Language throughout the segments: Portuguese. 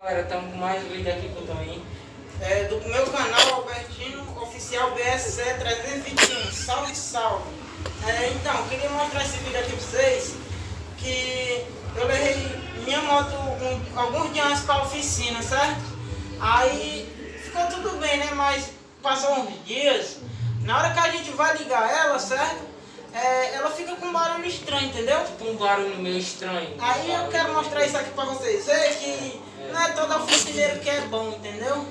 Galera, estamos com mais um vídeo aqui com o Toninho. Do meu canal Albertino Oficial BSC 321. Salve, salve! Então, queria mostrar esse vídeo aqui pra vocês. Que eu levei minha moto alguns dias antes pra oficina, certo? Aí ficou tudo bem, né? Mas passou uns dias. Na hora que a gente vai ligar ela, certo? Ela fica com um barulho estranho, entendeu? Tipo um barulho meio estranho. Aí eu quero mostrar isso aqui pra vocês verem que não é todo oficineiro que é bom, entendeu?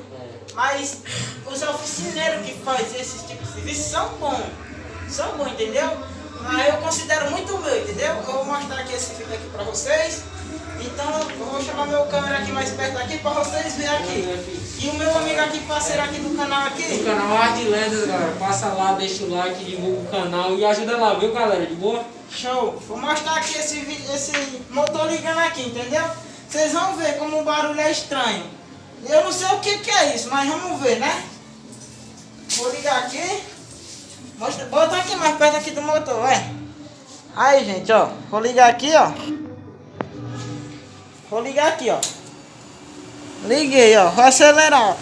Mas os oficineiros que fazem esses tipos de serviço são bons, entendeu? Mas eu considero muito meu, entendeu? Eu vou mostrar aqui esse vídeo aqui pra vocês. Então eu vou chamar meu câmera aqui mais perto aqui pra vocês verem aqui. E o meu amigo aqui, parceiro aqui do canal aqui. O canal Arte de Lendas, galera. Passa lá, deixa o like, divulga o canal e ajuda lá, viu, galera? De boa? Show! Vou mostrar aqui esse motor ligando aqui, entendeu? Vocês vão ver como o barulho é estranho. Eu não sei o que é isso, mas vamos ver, né? Vou ligar aqui. Bota aqui mais perto aqui do motor, vai. Aí, gente, ó. Vou ligar aqui, ó. Vou ligar aqui, ó. Liguei, ó. Vou acelerar, ó.